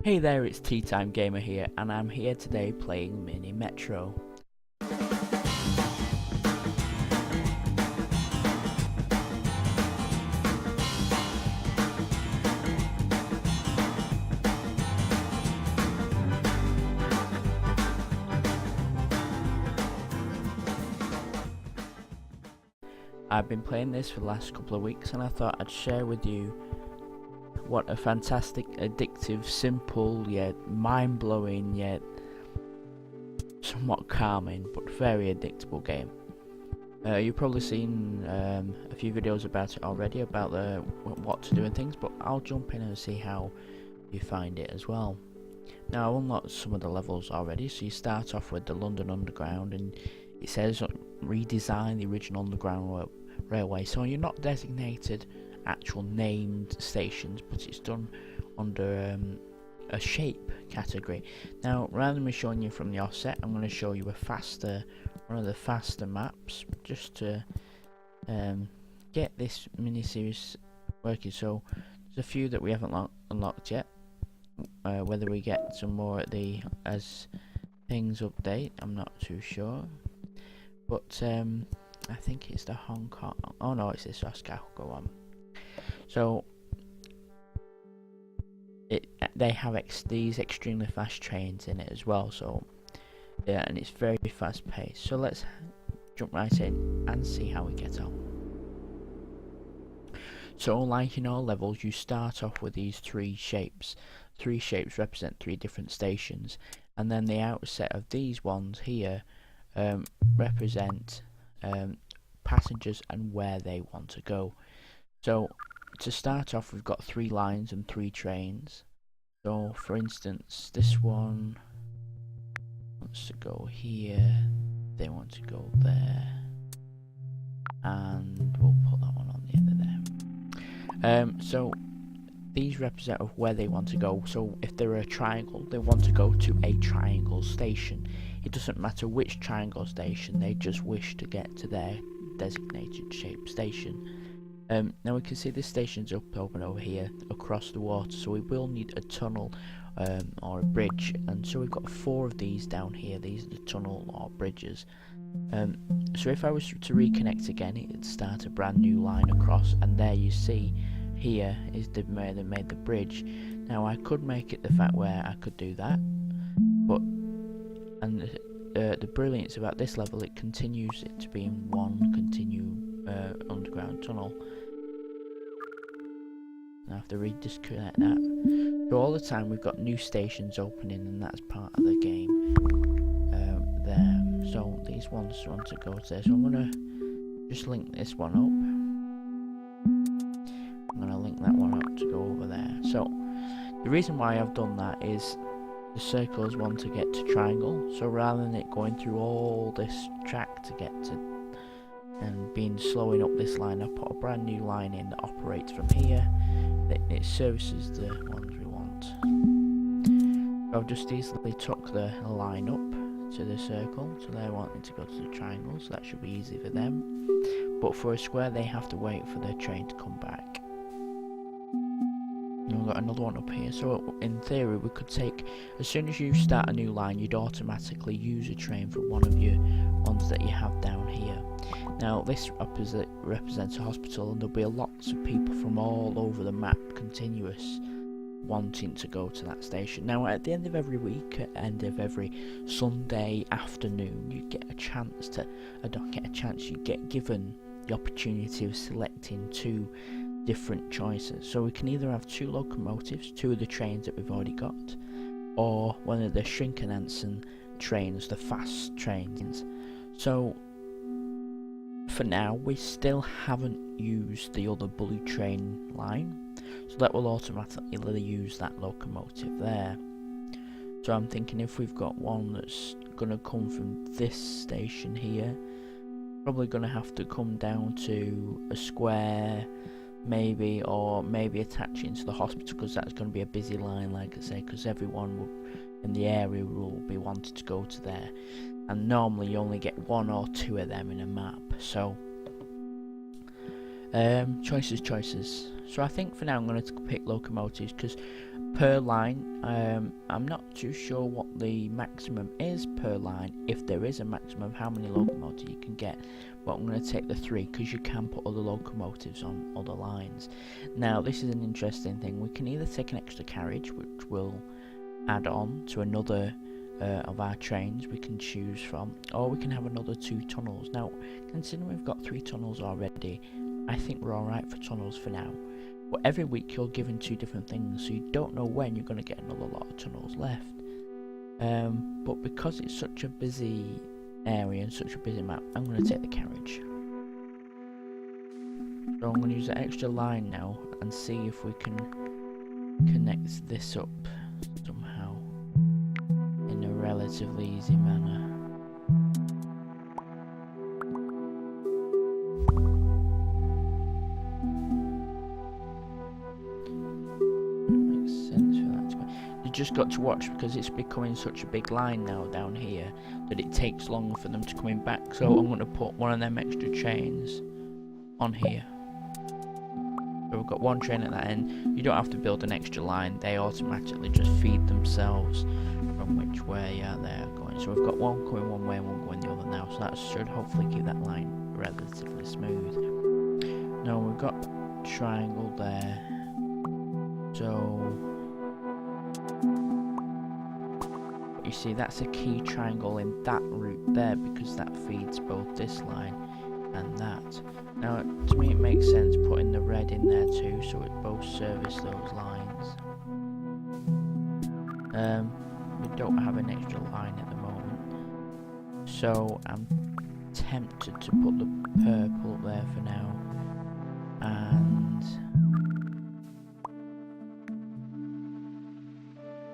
Hey there, it's Tea Time Gamer here, and I'm here today playing Mini Metro. I've been playing this for the last couple of weeks, and I thought I'd share with you what a fantastic, addictive, simple, yet mind-blowing, yet somewhat calming, but very addictable game. You've probably seen a few videos about it already, about what to do and things, but I'll jump in and see how you find it as well. Now, I've unlocked some of the levels already, so you start off with the London Underground, and it says redesign the original Underground Railway, so you're not designated actual named stations, but it's done under a shape category. Now, rather than me showing you from the offset, I'm going to show you one of the faster maps, just to get this mini-series working. So, there's a few that we haven't unlocked yet. Whether we get some more as things update, I'm not too sure. But I think it's the Hong Kong. Oh no, it's this Oscar. Go on. So they have these extremely fast trains in it as well. So yeah, and it's very fast paced. So let's jump right in and see how we get on. So like in all levels, you start off with these three shapes. Three shapes represent three different stations, and then the outset of these ones here represent passengers and where they want to go. So to start off, we've got three lines and three trains. So for instance, this one wants to go here, they want to go there, and we'll put that one on the end of there. So these represent of where they want to go. So if they're a triangle, they want to go to a triangle station. It doesn't matter which triangle station, they just wish to get to their designated shape station. Now we can see this station's up over here across the water, so we will need a tunnel or a bridge, and so we've got four of these down here. These are the tunnel or bridges. So if I was to reconnect again, it'd start a brand new line across, and there you see here is where they made the bridge. Now I could make it the fact where I could do that, but the brilliance about this level, it continues it to be in one underground tunnel. I have to disconnect that. So all the time we've got new stations opening, and that's part of the game there. So these ones want to go to there, so I'm going to just link this one up. I'm going to link that one up to go over there. So the reason why I've done that is the circles want to get to triangle, so rather than it going through all this track to get to and being slowing up this line, I put a brand new line in that operates from here. It services the ones we want. So I've just easily took the line up to the circle, so they're wanting to go to the triangle, so that should be easy for them. But for a square, they have to wait for their train to come back. And we've got another one up here, so in theory we could take, as soon as you start a new line, you'd automatically use a train from one of your ones that you have down here. Now this represents a hospital, and there'll be lots of people from all over the map, continuous, wanting to go to that station. Now at the end of every week, at the end of every Sunday afternoon, you get a chance to, you get given the opportunity of selecting two different choices. So we can either have two locomotives, two of the trains that we've already got, or one of the Shinkansen trains, the fast trains. So for now we still haven't used the other blue train line, so that will automatically use that locomotive there. So I'm thinking if we've got one that's gonna come from this station here, probably gonna have to come down to a square maybe, or maybe attach into the hospital, because that's going to be a busy line, like I say, because everyone in the area will be wanting to go to there, and normally you only get one or two of them in a map. So choices. So I think for now I'm going to pick locomotives, because per line. I'm not too sure what the maximum is per line, if there is a maximum of how many locomotives you can get, but I'm going to take the 3 because you can put other locomotives on other lines. Now this is an interesting thing. We can either take an extra carriage, which will add on to another of our trains we can choose from, or we can have another 2 tunnels. Now considering we've got 3 tunnels already, I think we're alright for tunnels for now. But every week you're given 2 different things, so you don't know when you're going to get another lot of tunnels left. But because it's such a busy area and such a busy map, I'm going to take the carriage. So I'm going to use that extra line now and see if we can connect this up somehow in a relatively easy manner. Just got to watch, because it's becoming such a big line now down here that it takes longer for them to coming back, so I'm going to put one of them extra trains on here. So we've got 1 train at that end. You don't have to build an extra line, they automatically just feed themselves from which way they're going. So we've got 1 going one way and 1 going the other now, so that should hopefully keep that line relatively smooth. Now we've got triangle there, so you see that's a key triangle in that route there, because that feeds both this line and that. Now to me it makes sense putting the red in there too, so it both service those lines. We don't have an extra line at the moment, so I'm tempted to put the purple up there for now, and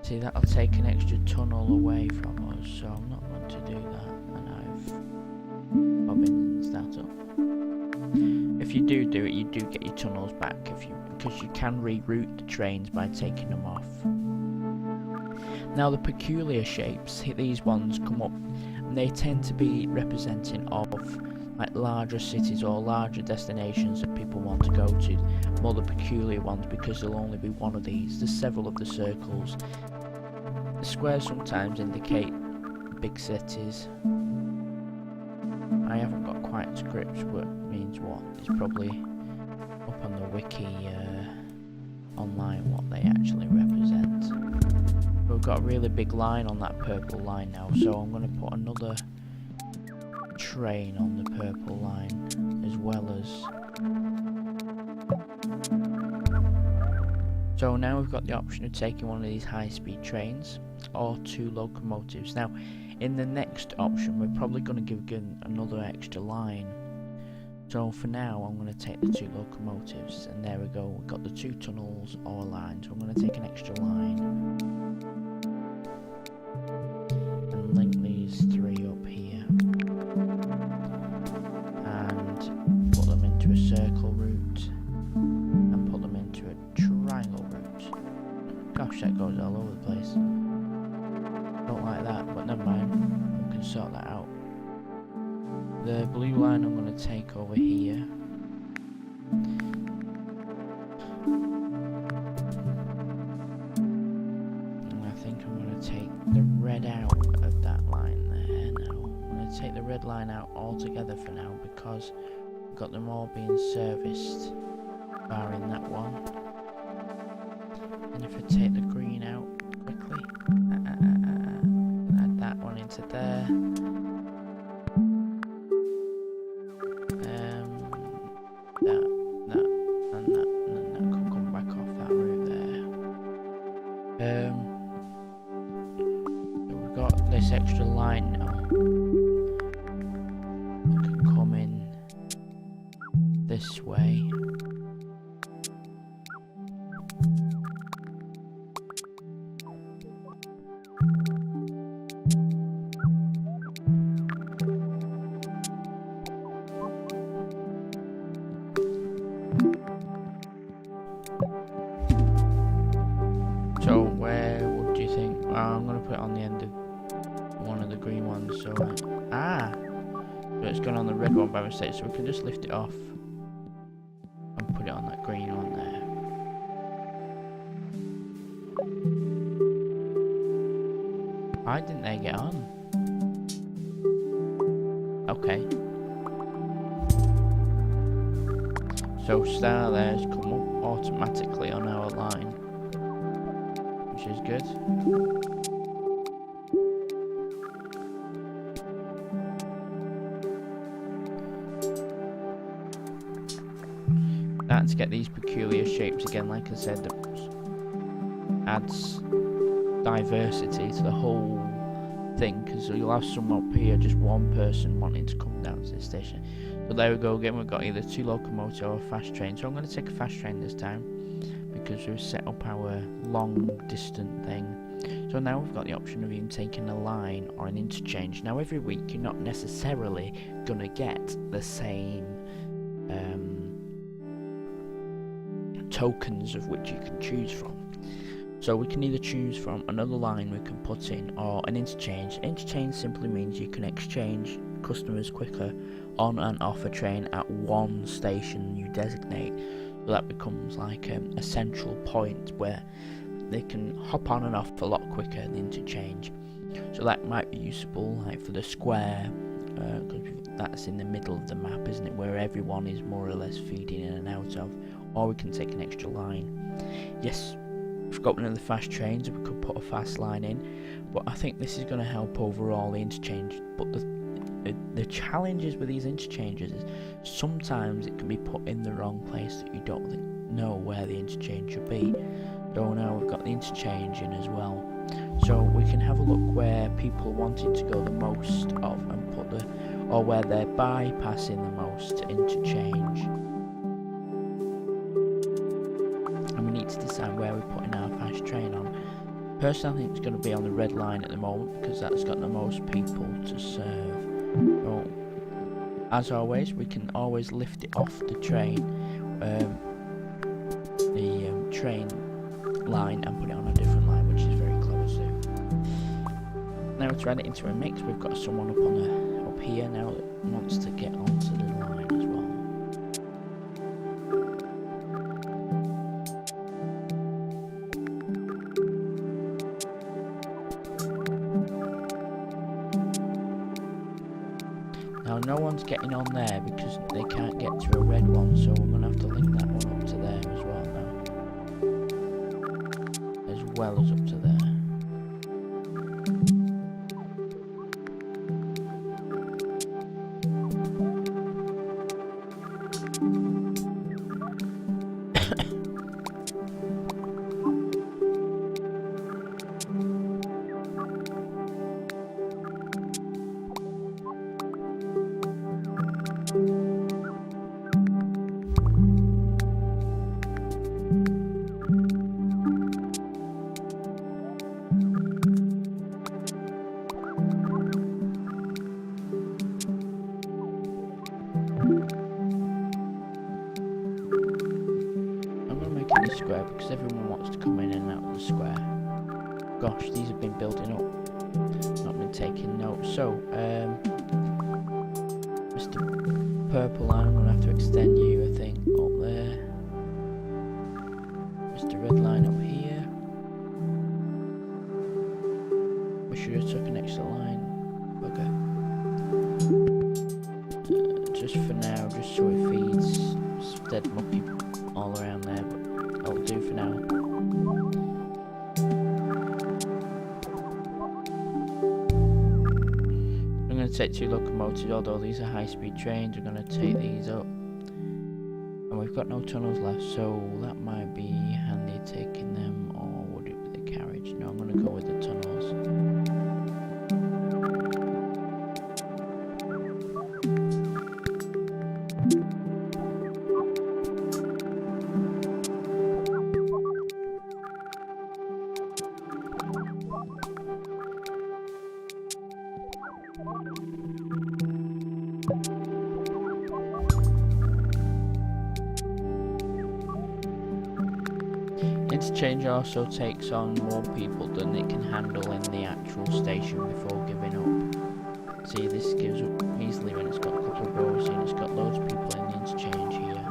see, that'll take an extra tunnel away from us, so I'm not going to do that, and I've bobbins that up. If you do it, you do get your tunnels back, because you can reroute the trains by taking them off. Now the peculiar shapes, these ones come up, and they tend to be representing of like larger cities or larger destinations that people want to go to. More the peculiar ones, because there'll only be one of these. There's several of the circles. The squares sometimes indicate big cities. I haven't got quite to grips what means what. It's probably up on the wiki online what they actually represent. We've got a really big line on that purple line now, so I'm going to put another train on the purple line as well as. So now we've got the option of taking one of these high-speed trains or 2 locomotives. Now in the next option we're probably going to give another extra line, so for now I'm going to take the 2 locomotives, and there we go, we've got the 2 tunnels or lines. So I'm going to take an extra line and link these 3 up here and put them into a circle route and put them into a triangle route. Gosh, that goes all over the place. Don't like that, but never mind, we can sort that out. The blue line I'm going to take over here. And I think I'm going to take the red out of that line there now. I'm going to take the red line out altogether for now, because we've got them all being serviced, barring that one. And if I take the green out quickly, add that one into there. This extra line now can come in this way. So where would you think? I'm going to put it on the end of one of the green ones, so so it's gone on the red one by mistake, so we can just lift it off and put it on that green one there. Why didn't they get on? Okay. So Star there's come up automatically on our line, which is good. Now to get these peculiar shapes again, like I said, that adds diversity to the whole thing, because you'll have some up here, just one person wanting to come down to the station. So there we go again, we've got either 2 locomotives or a fast train. So I'm going to take a fast train this time, because we've set up our long distant thing. So now we've got the option of even taking a line or an interchange. Now every week you're not necessarily going to get the same tokens of which you can choose from. So we can either choose from another line we can put in, or an interchange. Interchange simply means you can exchange customers quicker on and off a train at one station you designate. So that becomes like a central point where they can hop on and off a lot quicker than interchange. So that might be useful like for the square, because that's in the middle of the map, isn't it, where everyone is more or less feeding in and out of. Or we can take an extra line. Yes, we've got one of the fast trains, we could put a fast line in, but I think this is going to help overall the interchange. But the challenges with these interchanges is sometimes it can be put in the wrong place that you don't know where the interchange should be. So now we've got the interchange in as well, so we can have a look where people wanting to go the most of and put the, or where they're bypassing the most to interchange. And we need to decide where we're putting our fast train on. Personally, I think it's going to be on the red line at the moment, because that's got the most people to serve. So, as always, we can always lift it off the train, train line, and put it on a different line, which is very clever too. Now to add it into a mix, we've got someone up here now that wants to get onto the line as well. Now no one's getting on there because they can't get to a red one, so we're going to have to link that one up to there as well now. As well as up to there. Square because everyone wants to come in and out of the square. Gosh, these have been building up, not been taking notes. So, Mr. Purple Line, I'm gonna have to extend you, I think, up there. Mr. Red Line up here. We should have took an extra line. Okay. Just for now, just so it feeds. It's dead mucky all around there, but that'll do for now. I'm going to take 2 locomotives, although these are high-speed trains. We're going to take these up. And we've got no tunnels left, so that might be handy taking them, or would it be the carriage? No, I'm going to go with the tunnels. Interchange also takes on more people than it can handle in the actual station before giving up. See, this gives up easily when it's got a couple of rows and it's got loads of people in the interchange here.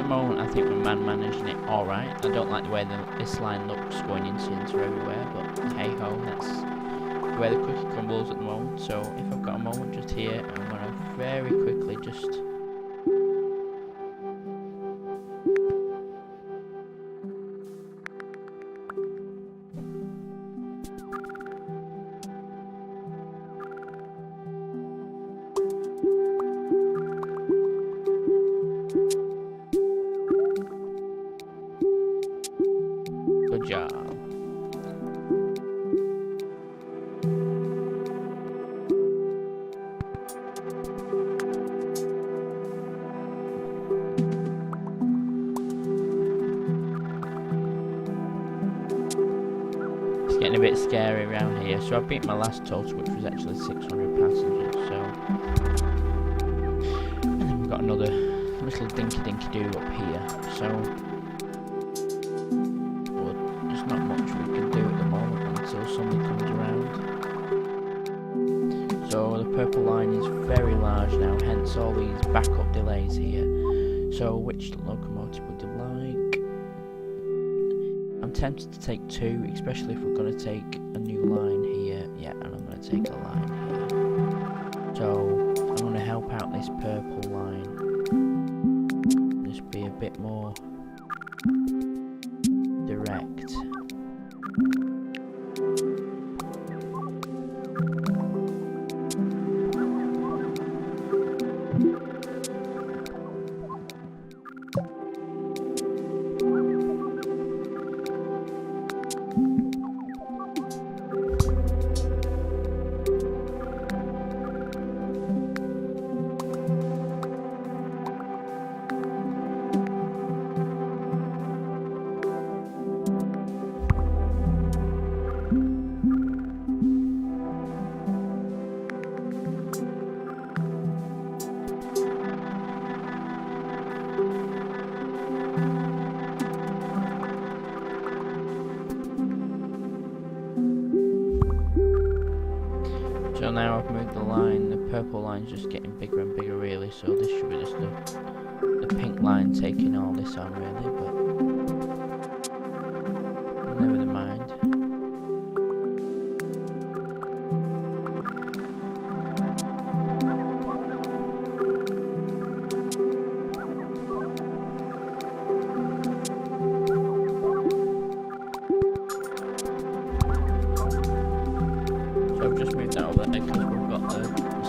moment, I think we're managing it alright. I don't like the way this line looks going into everywhere, but hey ho, that's the way the cookie crumbles at the moment. So if I've got a moment just here, I'm going to very quickly just... Good job. It's getting a bit scary around here. So I beat my last total, which was actually 600 passengers. So, and then we've got another little dinky do up here. So. Not much we can do at the moment until somebody comes around. So the purple line is very large now, hence all these backup delays here. So which locomotive would you like? I'm tempted to take two, especially if we're going to take a new line here. Yeah, and I'm going to take a line here. So I'm going to help out this purple line. Just be a bit more direct. So now I've moved the line, the purple line's just getting bigger and bigger really, so this should be just the pink line taking all this on really, but never mind. So I've just moved that over there because we've got the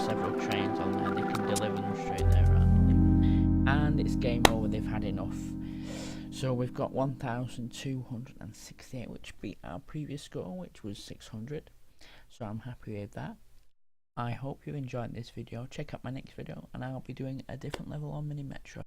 several trains on there, they can deliver them straight there randomly. And it's game over, they've had enough. So we've got 1,268, which beat our previous score, which was 600. So I'm happy with that. I hope you enjoyed this video. Check out my next video and I'll be doing a different level on Mini Metro.